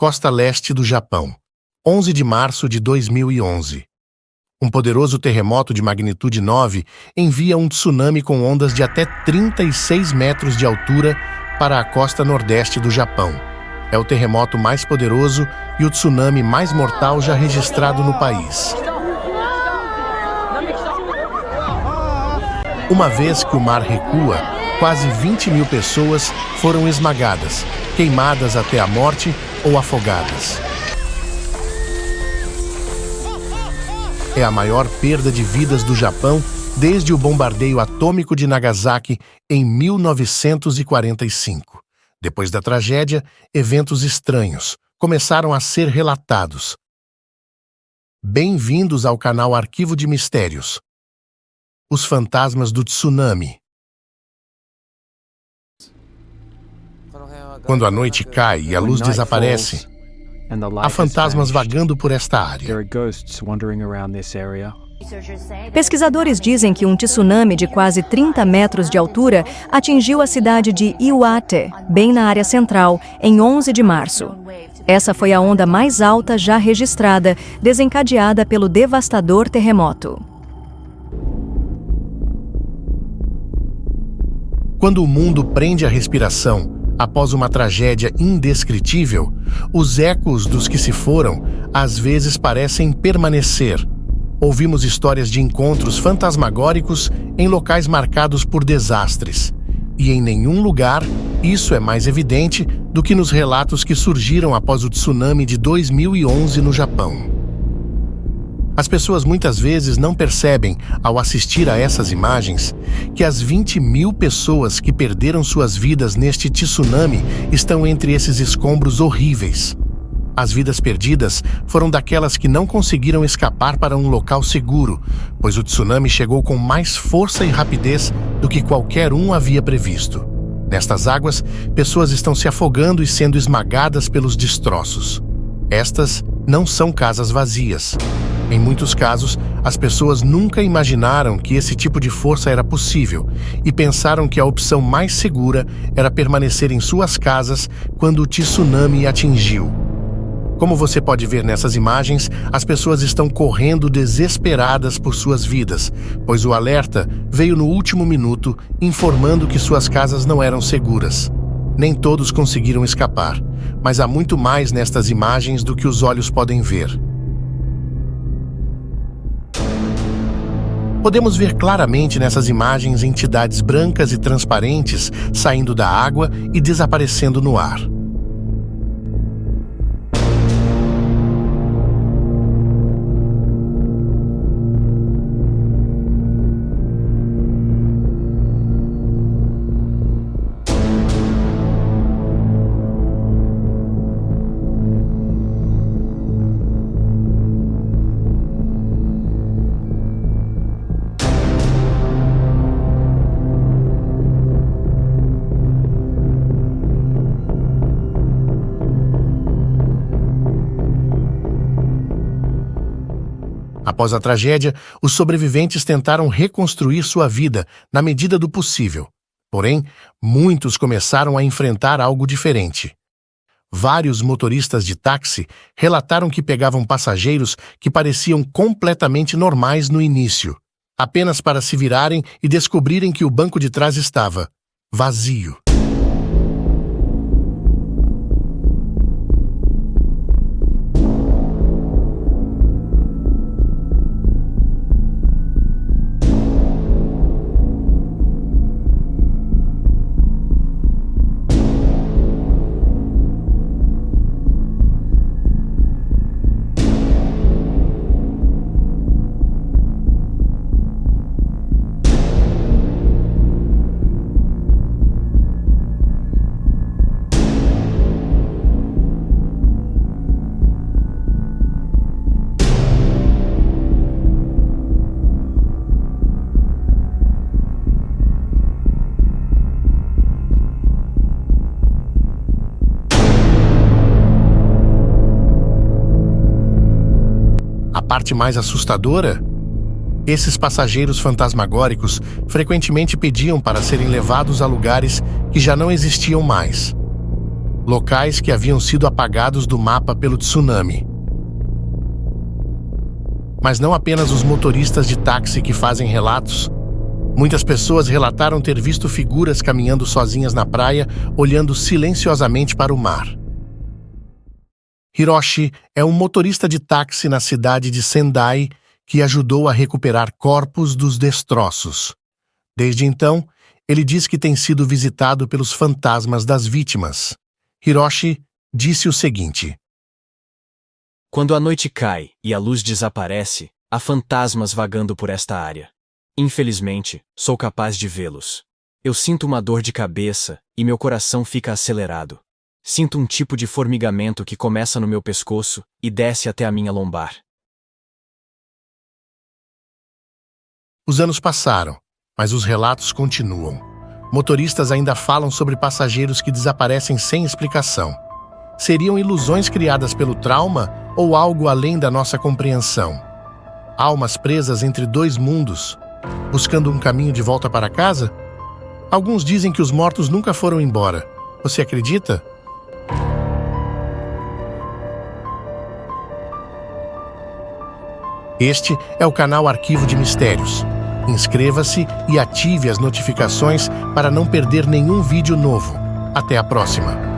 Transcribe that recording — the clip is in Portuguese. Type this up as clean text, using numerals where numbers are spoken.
costa leste do Japão, 11 de março de 2011. Um poderoso terremoto de magnitude 9 envia um tsunami com ondas de até 36 metros de altura para a costa nordeste do Japão. É o terremoto mais poderoso e o tsunami mais mortal já registrado no país. Uma vez que o mar recua, quase 20 mil pessoas foram esmagadas, queimadas até a morte ou afogadas. É a maior perda de vidas do Japão desde o bombardeio atômico de Nagasaki em 1945. Depois da tragédia, eventos estranhos começaram a ser relatados. Bem-vindos ao canal Arquivo de Mistérios. Os fantasmas do tsunami. Quando a noite cai e a luz desaparece, há fantasmas vagando por esta área. Pesquisadores dizem que um tsunami de quase 30 metros de altura atingiu a cidade de Iwate, bem na área central, em 11 de março. Essa foi a onda mais alta já registrada, desencadeada pelo devastador terremoto. Quando o mundo prende a respiração após uma tragédia indescritível, os ecos dos que se foram às vezes parecem permanecer. Ouvimos histórias de encontros fantasmagóricos em locais marcados por desastres. E em nenhum lugar isso é mais evidente do que nos relatos que surgiram após o tsunami de 2011 no Japão. As pessoas muitas vezes não percebem, ao assistir a essas imagens, que as 20 mil pessoas que perderam suas vidas neste tsunami estão entre esses escombros horríveis. As vidas perdidas foram daquelas que não conseguiram escapar para um local seguro, pois o tsunami chegou com mais força e rapidez do que qualquer um havia previsto. Nestas águas, pessoas estão se afogando e sendo esmagadas pelos destroços. Estas não são casas vazias. Em muitos casos, as pessoas nunca imaginaram que esse tipo de força era possível e pensaram que a opção mais segura era permanecer em suas casas quando o tsunami atingiu. Como você pode ver nessas imagens, as pessoas estão correndo desesperadas por suas vidas, pois o alerta veio no último minuto, informando que suas casas não eram seguras. Nem todos conseguiram escapar, mas há muito mais nestas imagens do que os olhos podem ver. Podemos ver claramente nessas imagens entidades brancas e transparentes saindo da água e desaparecendo no ar. Após a tragédia, os sobreviventes tentaram reconstruir sua vida na medida do possível. Porém, muitos começaram a enfrentar algo diferente. Vários motoristas de táxi relataram que pegavam passageiros que pareciam completamente normais no início, apenas para se virarem e descobrirem que o banco de trás estava vazio. A parte mais assustadora? Esses passageiros fantasmagóricos frequentemente pediam para serem levados a lugares que já não existiam mais. locais que haviam sido apagados do mapa pelo tsunami. Mas não apenas os motoristas de táxi que fazem relatos. Muitas pessoas relataram ter visto figuras caminhando sozinhas na praia, olhando silenciosamente para o mar. Hiroshi é um motorista de táxi na cidade de Sendai que ajudou a recuperar corpos dos destroços. Desde então, ele diz que tem sido visitado pelos fantasmas das vítimas. Hiroshi disse o seguinte: quando a noite cai e a luz desaparece, há fantasmas vagando por esta área. Infelizmente, sou capaz de vê-los. Eu sinto uma dor de cabeça e meu coração fica acelerado. Sinto um tipo de formigamento que começa no meu pescoço e desce até a minha lombar. Os anos passaram, mas os relatos continuam. Motoristas ainda falam sobre passageiros que desaparecem sem explicação. Seriam ilusões criadas pelo trauma ou algo além da nossa compreensão? Almas presas entre dois mundos, buscando um caminho de volta para casa? Alguns dizem que os mortos nunca foram embora. Você acredita? Este é o canal Arquivo de Mistérios. Inscreva-se e ative as notificações para não perder nenhum vídeo novo. Até a próxima!